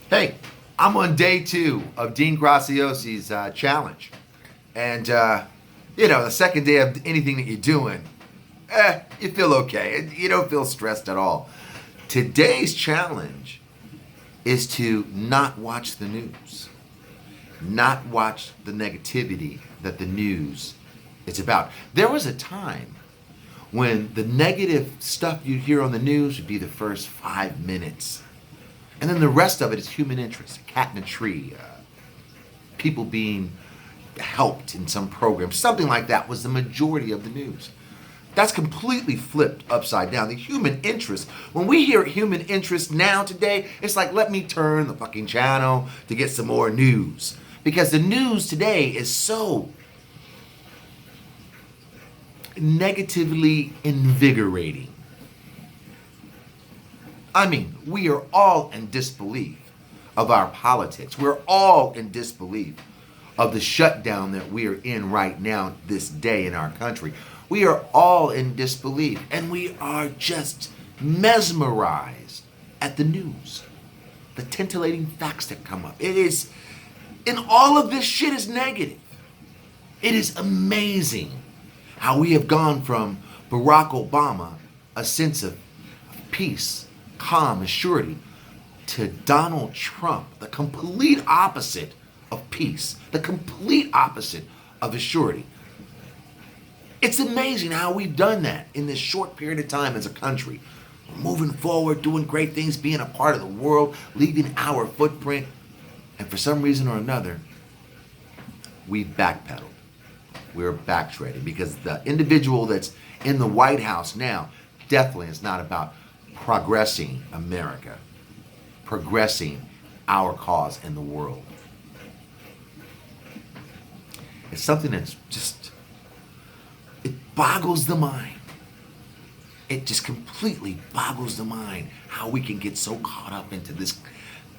Hey, I'm on day 2 of Dean Graciosi's challenge. And, the second day of anything that you're doing, you feel okay. You don't feel stressed at all. Today's challenge is to not watch the news, not watch the negativity that the news is about. There was a time when the negative stuff you hear on the news would be the first 5 minutes. And then the rest of it is human interest, a cat in a tree, people being helped in some program, something like that was the majority of the news. That's completely flipped upside down. The human interest, when we hear human interest now today, it's like, let me turn the fucking channel to get some more news. Because the news today is so negatively invigorating. I mean, we are all in disbelief of our politics. We're all in disbelief of the shutdown that we are in right now, this day in our country. We are all in disbelief, and we are just mesmerized at the news, the titillating facts that come up. It is, and all of this shit is negative. It is amazing how we have gone from Barack Obama, a sense of peace, calm, and surety, to Donald Trump, the complete opposite of peace, the complete opposite of assurity. It's amazing how we've done that in this short period of time as a country. Moving forward, doing great things, being a part of the world, leaving our footprint. And for some reason or another, we've backpedaled. We're backtracking because the individual that's in the White House now definitely is not about progressing America, progressing our cause in the world. It's something that's just, it boggles the mind. It just completely boggles the mind how we can get so caught up into this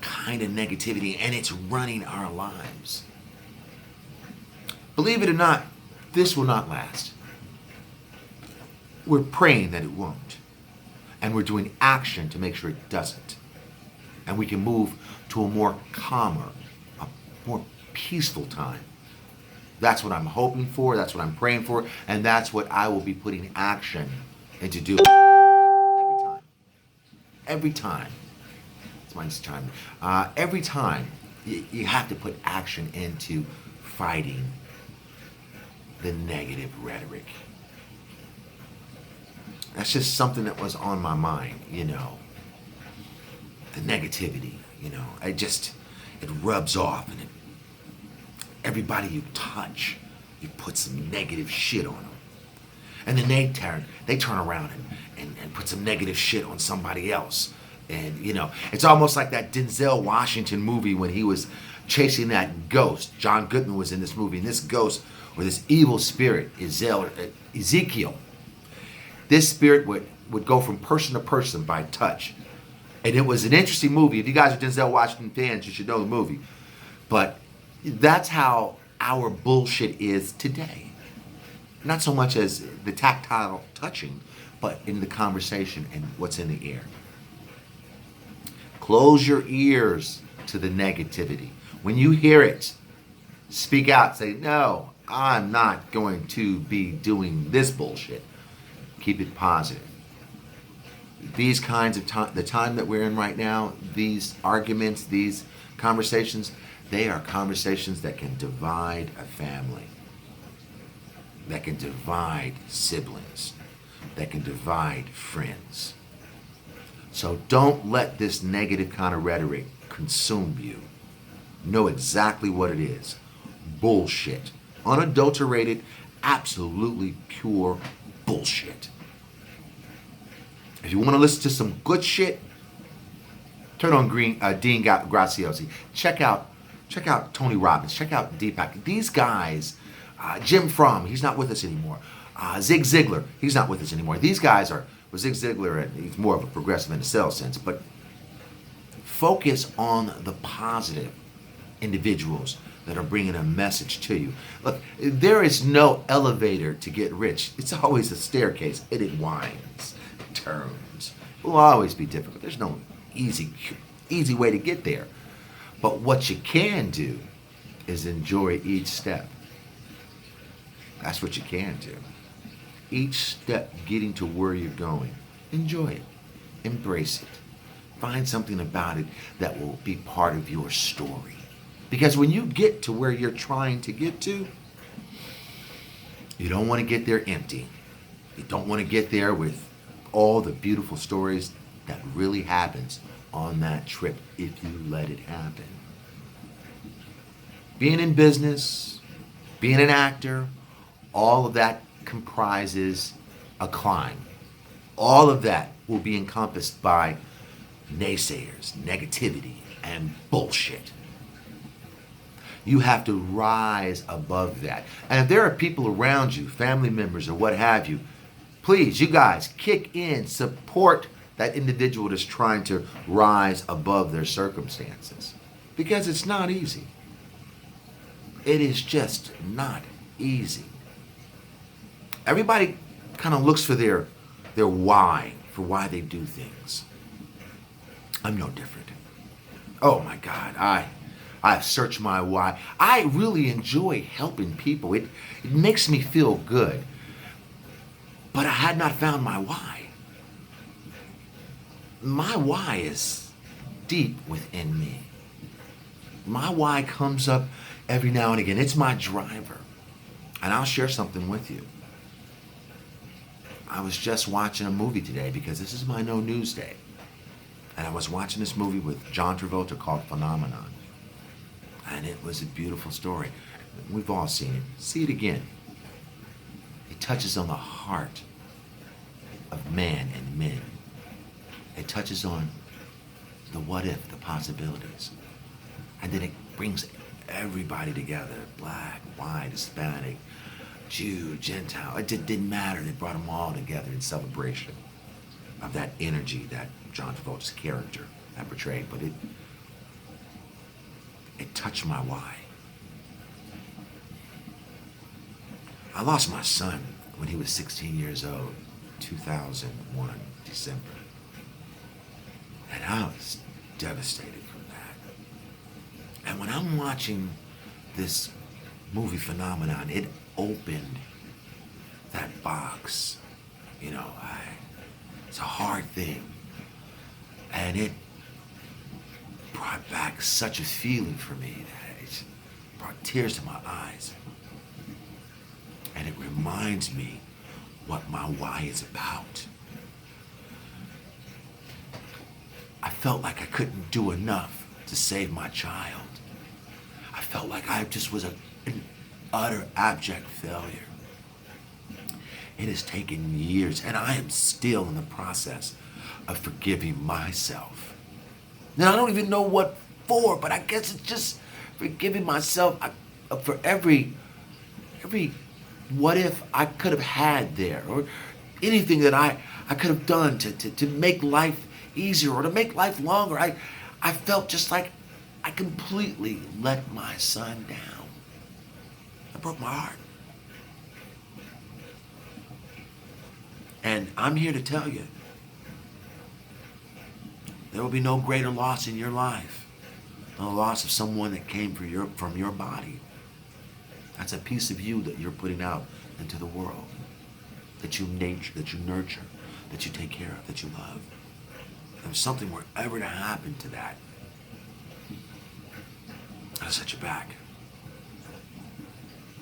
kind of negativity, and it's running our lives. Believe it or not, this will not last. We're praying that it won't. And we're doing action to make sure it doesn't. And we can move to a more calmer, a more peaceful time. That's what I'm hoping for, that's what I'm praying for, and that's what I will be putting action into doing. Every time. Every time. It's my time. Every time you have to put action into fighting the negative rhetoric. That's just something that was on my mind, the negativity, it rubs off, and everybody you touch, you put some negative shit on them. And then they turn around and put some negative shit on somebody else. And, it's almost like that Denzel Washington movie when he was chasing that ghost. John Goodman was in this movie, and this ghost, or this evil spirit, Ezekiel, this spirit would go from person to person by touch. And it was an interesting movie. If you guys are Denzel Washington fans, you should know the movie. But that's how our bullshit is today. Not so much as the tactile touching, but in the conversation and what's in the air. Close your ears to the negativity. When you hear it, speak out. Say, no, I'm not going to be doing this bullshit. Keep it positive. These kinds of the time that we're in right now, these arguments, these conversations, they are conversations that can divide a family, that can divide siblings, that can divide friends. So don't let this negative kind of rhetoric consume you. Know exactly what it is. Bullshit. Unadulterated, absolutely pure bullshit. If you want to listen to some good shit, turn on Dean Graziosi. Check out Tony Robbins. Check out Deepak. These guys, Jim Fromm, he's not with us anymore. Zig Ziglar, he's not with us anymore. These guys are, Zig Ziglar, and he's more of a progressive in a sales sense, but focus on the positive individuals that are bringing a message to you. Look, there is no elevator to get rich. It's always a staircase, and it winds, turns. It will always be difficult. There's no easy way to get there. But what you can do is enjoy each step. That's what you can do. Each step getting to where you're going. Enjoy it. Embrace it. Find something about it that will be part of your story. Because when you get to where you're trying to get to, you don't want to get there empty. You don't want to get there with all the beautiful stories that really happens on that trip if you let it happen. Being in business, being an actor, all of that comprises a climb. All of that will be encompassed by naysayers, negativity, and bullshit. You have to rise above that. And if there are people around you, family members or what have you, please, you guys, kick in, support that individual that's trying to rise above their circumstances. Because it's not easy. It is just not easy. Everybody kind of looks for their why, for why they do things. I'm no different. Oh my God, I've searched my why. I really enjoy helping people. It makes me feel good. But I had not found my why. My why is deep within me. My why comes up every now and again. It's my driver. And I'll share something with you. I was just watching a movie today because this is my no news day. And I was watching this movie with John Travolta called Phenomenon. And it was a beautiful story. We've all seen it. See it again. It touches on the heart of man and men. It touches on the what if, the possibilities. And then it brings everybody together. Black, white, Hispanic, Jew, Gentile. It didn't matter. They brought them all together in celebration of that energy that John Travolta's character had portrayed. But it touched my why. I lost my son when he was 16 years old, 2001, December. And I was devastated from that. And when I'm watching this movie Phenomenon, it opened that box. You know, it's a hard thing. And it brought back such a feeling for me that it brought tears to my eyes. And it reminds me what my why is about. I felt like I couldn't do enough to save my child. I felt like I just was an utter abject failure. It has taken years, and I am still in the process of forgiving myself. Now, I don't even know what for, but I guess it's just forgiving myself for every what if I could have had there, or anything that I could have done to make life easier or to make life longer. I felt just like I completely let my son down. That broke my heart. And I'm here to tell you, there will be no greater loss in your life than the loss of someone that came from your body. That's a piece of you that you're putting out into the world, that you nurture, that you take care of, that you love. If something were ever to happen to that, it'll set you back.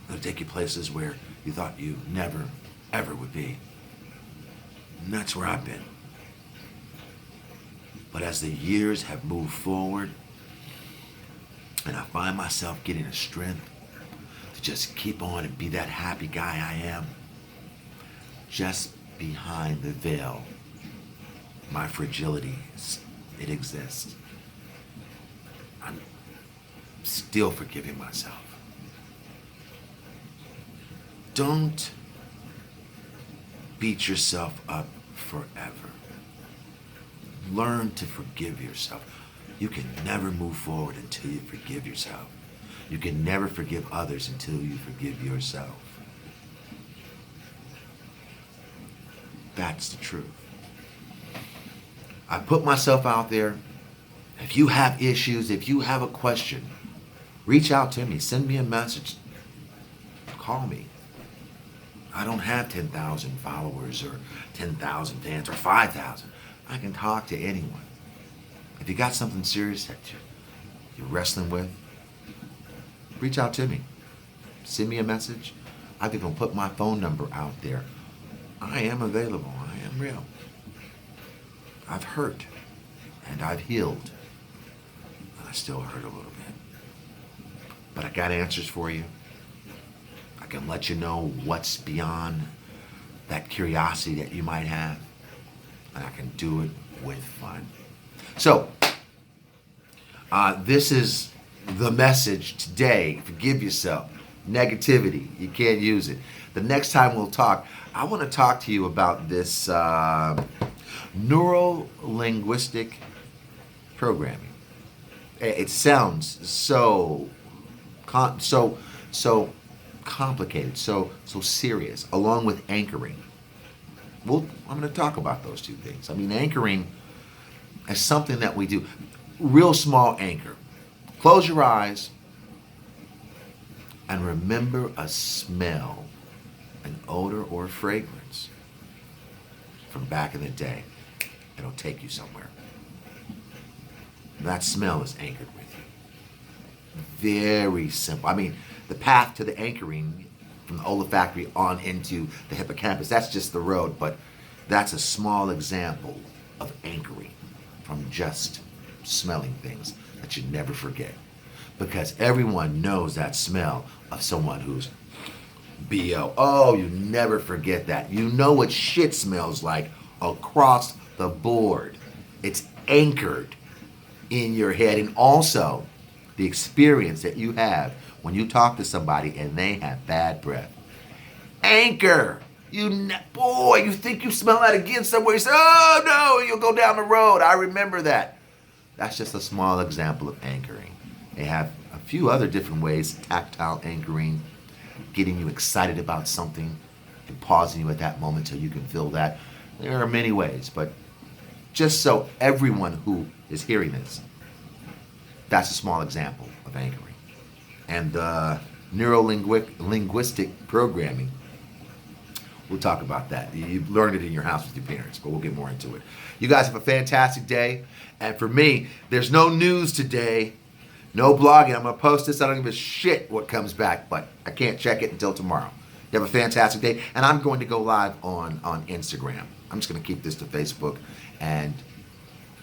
It'll take you places where you thought you never, ever would be. And that's where I've been. But as the years have moved forward, and I find myself getting a strength to just keep on and be that happy guy I am, just behind the veil, my fragility, it exists. I'm still forgiving myself. Don't beat yourself up forever. Learn to forgive yourself. You can never move forward until you forgive yourself. You can never forgive others until you forgive yourself. That's the truth. I put myself out there If you have issues, if you have a question, reach out to me. Send me a message. Call me. I don't have 10,000 followers or 10,000 fans or 5,000. I can talk to anyone. If you got something serious that you're wrestling with, reach out to me. Send me a message. I've even put my phone number out there. I am available. I am real. I've hurt and I've healed. I still hurt a little bit. But I got answers for you. I can let you know what's beyond that curiosity that you might have. And I can do it with fun. So, this is the message today. Forgive yourself. Negativity. You can't use it. The next time we'll talk, I want to talk to you about this neuro-linguistic programming. It sounds so complicated, so serious, along with anchoring. I'm going to talk about those two things. I mean, anchoring is something that we do. Real small anchor. Close your eyes and remember a smell, an odor, or a fragrance from back in the day. It'll take you somewhere. That smell is anchored with you. Very simple. I mean, the path to the anchoring from the olfactory on into the hippocampus, that's just the road, but that's a small example of anchoring from just smelling things that you never forget. Because everyone knows that smell of someone who's BO. Oh, you never forget that. You know what shit smells like across the board. It's anchored in your head. And also the experience that you have when you talk to somebody and they have bad breath. Anchor. Boy, you think you smell that again somewhere. You say, oh no, you'll go down the road. I remember that. That's just a small example of anchoring. They have a few other different ways. Tactile anchoring, getting you excited about something and pausing you at that moment till you can feel that. There are many ways, but just so everyone who is hearing this, that's a small example of anchoring. And neuro-linguistic programming, we'll talk about that. You learned it in your house with your parents, but we'll get more into it. You guys have a fantastic day. And for me, there's no news today. No blogging. I'm going to post this. I don't give a shit what comes back, but I can't check it until tomorrow. You have a fantastic day. And I'm going to go live on Instagram. I'm just going to keep this to Facebook and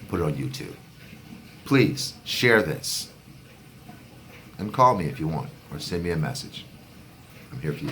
put it on YouTube. Please share this. And call me if you want, or send me a message. I'm here for you.